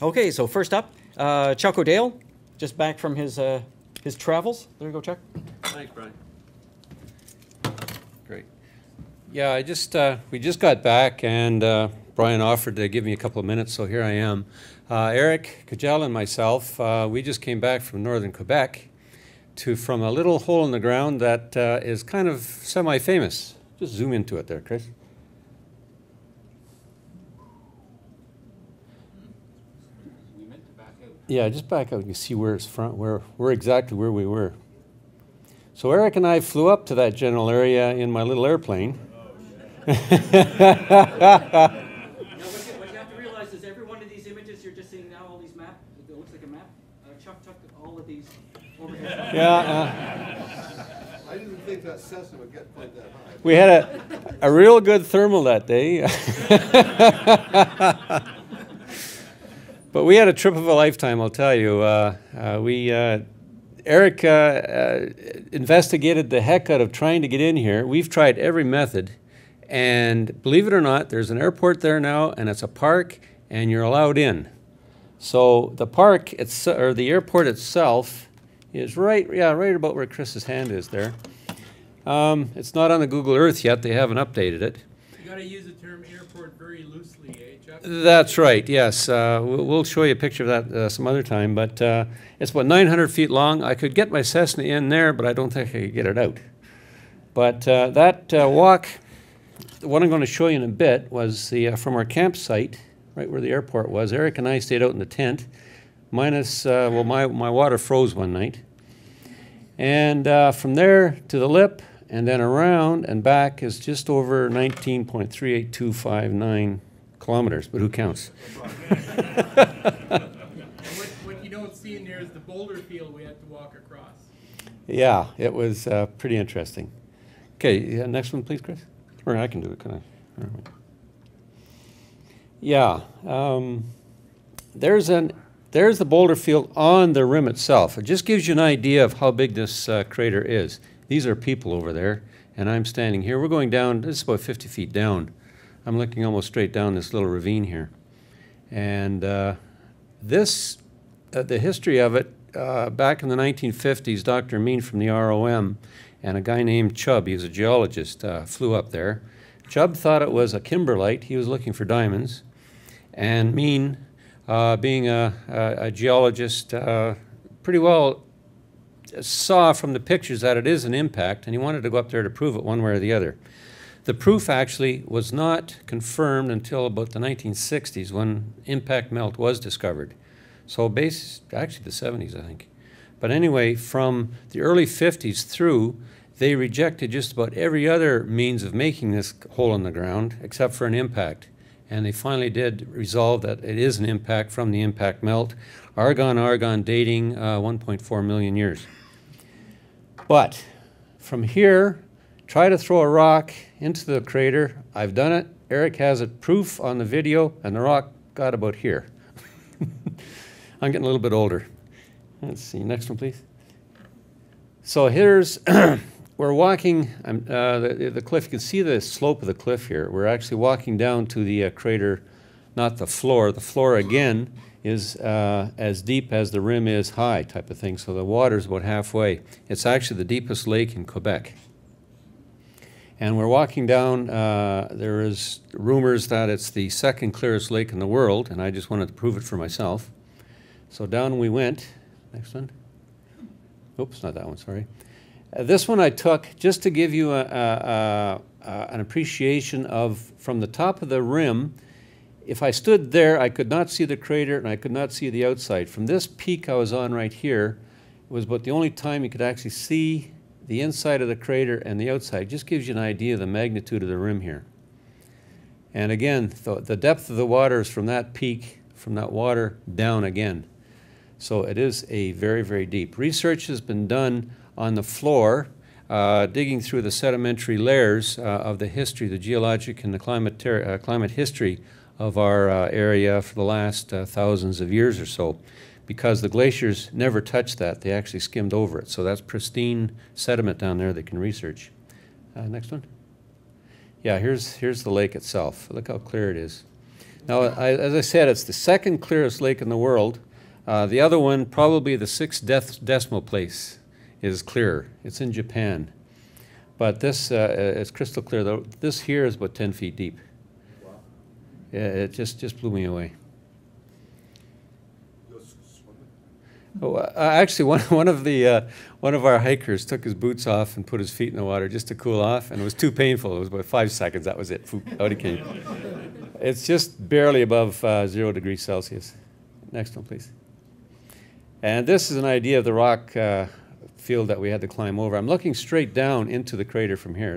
Okay, so first up, Chuck O'Dale, just back from his travels. There you go, Chuck. Thanks, Brian. Great. Yeah, we just got back, and Brian offered to give me a couple of minutes, so here I am. Eric Kajal and myself, we just came back from northern Quebec from a little hole in the ground that is kind of semi-famous. Just zoom into it there, Chris. Yeah, just back out. You see where it's from. We're exactly where we were. So Eric and I flew up to that general area in my little airplane. Now, what you have to realize is every one of these images you're just seeing now, all these maps, it looks like a map. Chuck took all of these over here. Yeah. I didn't think that Cessna would get quite that high. We had a real good thermal that day. But we had a trip of a lifetime, I'll tell you. Eric investigated the heck out of trying to get in here. We've tried every method, and believe it or not, there's an airport there now, and it's a park, and you're allowed in. So the park, or the airport itself, is right about where Chris's hand is there. It's not on the Google Earth yet. They haven't updated it. You got to use the term airport very loosely, eh, Chuck? That's right, yes. We'll show you a picture of that some other time, but it's about 900 feet long. I could get my Cessna in there, but I don't think I could get it out. But that walk, what I'm going to show you in a bit, was from our campsite, right where the airport was. Eric and I stayed out in the tent, minus, well, my water froze one night. And from there to the lip, and then around and back is just over 19.38259 kilometers, but who counts? What you don't see in there is the Boulder Field we had to walk across. Yeah, it was pretty interesting. Okay, next one, please, Chris. Or I can do it, can I? Yeah, there's the Boulder Field on the rim itself. It just gives you an idea of how big this crater is. These are people over there, and I'm standing here. We're going down, this is about 50 feet down. I'm looking almost straight down this little ravine here. And the history of it, back in the 1950s, Dr. Mean from the ROM and a guy named Chubb, he was a geologist, flew up there. Chubb thought it was a kimberlite. He was looking for diamonds. And Mean, being a geologist, pretty well saw from the pictures that it is an impact, and he wanted to go up there to prove it one way or the other. The proof actually was not confirmed until about the 1960s when impact melt was discovered. So actually the 70s, I think. But anyway, from the early 50s through, they rejected just about every other means of making this hole in the ground except for an impact. And they finally did resolve that it is an impact from the impact melt. Argon dating 1.4 million years. But from here, try to throw a rock into the crater. I've done it. Eric has it proof on the video, and the rock got about here. I'm getting a little bit older. Let's see, next one, please. So here's, we're walking, the cliff, you can see the slope of the cliff here. We're actually walking down to the crater, not the floor. The floor, again, is as deep as the rim is high type of thing. So the water's about halfway. It's actually the deepest lake in Quebec. And we're walking down, there is rumors that it's the second clearest lake in the world, and I just wanted to prove it for myself. So down we went. Next one. Oops, not that one, sorry. This one I took just to give you an appreciation of, from the top of the rim, if I stood there, I could not see the crater and I could not see the outside. From this peak I was on right here, it was about the only time you could actually see the inside of the crater and the outside. It just gives you an idea of the magnitude of the rim here. And again, the depth of the water is from that peak, from that water down again. So it is a very, very deep. Research has been done on the floor, digging through the sedimentary layers of the history, the geologic and the climate history of our area for the last thousands of years or so. Because the glaciers never touched that, they actually skimmed over it. So that's pristine sediment down there they can research. Next one. Yeah, here's the lake itself. Look how clear it is. Now, as I said, it's the second clearest lake in the world. The other one, probably the sixth decimal place, is clearer. It's in Japan. But this is crystal clear. Though this here is about 10 feet deep. Wow. Yeah, it just blew me away. Go swimming? Oh, actually, one of our hikers took his boots off and put his feet in the water just to cool off, and it was too painful. It was about 5 seconds. That was it. Foop, out he came. It's just barely above 0 degrees Celsius. Next one, please. And this is an idea of the rock field that we had to climb over. I'm looking straight down into the crater from here.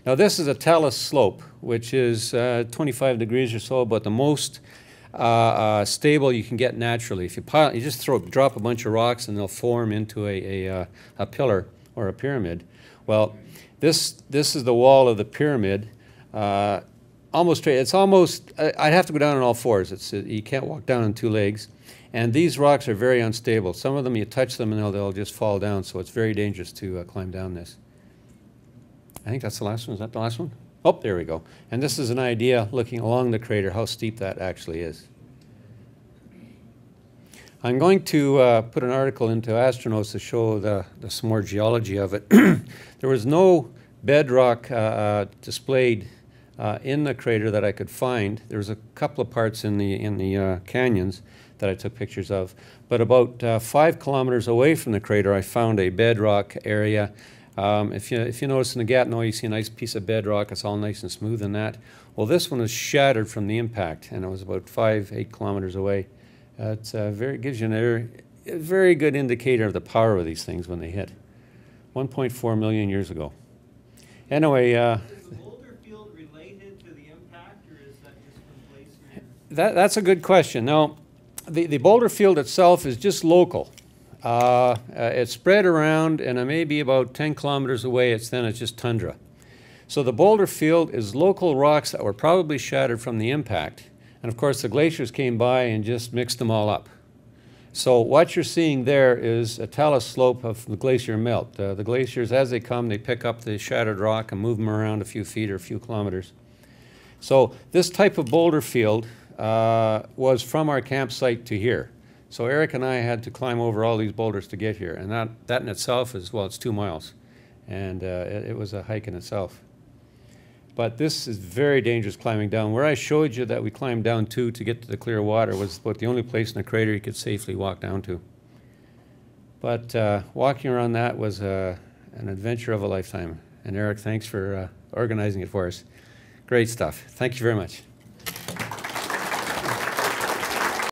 Now this is a Talus Slope, which is 25 degrees or so, about the most stable you can get naturally. If you just drop a bunch of rocks and they'll form into a pillar or a pyramid. Well, this is the wall of the pyramid, almost straight. It's almost, I'd have to go down on all fours. You can't walk down on 2 legs. And these rocks are very unstable. Some of them, you touch them and they'll just fall down, so it's very dangerous to climb down this. I think that's the last one. Is that the last one? Oh, there we go. And this is an idea, looking along the crater, how steep that actually is. I'm going to put an article into Astronaut to show some more geology of it. There was no bedrock displayed in the crater that I could find. There was a couple of parts in the canyons that I took pictures of. But about 5 kilometers away from the crater, I found a bedrock area. If you notice in the Gatineau, you see a nice piece of bedrock. It's all nice and smooth in that. Well, this one was shattered from the impact, and it was about 8 kilometers away. It gives you a very good indicator of the power of these things when they hit. 1.4 million years ago. Anyway, Is the Boulder Field related to the impact, or is that just from glaciers? that's a good question. Now, the Boulder Field itself is just local. It's spread around, and it may be about 10 kilometers away. It's just tundra. So the Boulder Field is local rocks that were probably shattered from the impact. And of course, the glaciers came by and just mixed them all up. So what you're seeing there is a talus slope of the glacier melt. The glaciers, as they come, they pick up the shattered rock and move them around a few feet or a few kilometers. So this type of boulder field was from our campsite to here. So Eric and I had to climb over all these boulders to get here. And that in itself is, well, it's 2 miles. And it was a hike in itself. But this is very dangerous climbing down. Where I showed you that we climbed down to get to the clear water was about the only place in the crater you could safely walk down to. But walking around that was an adventure of a lifetime. And Eric, thanks for organizing it for us. Great stuff. Thank you very much.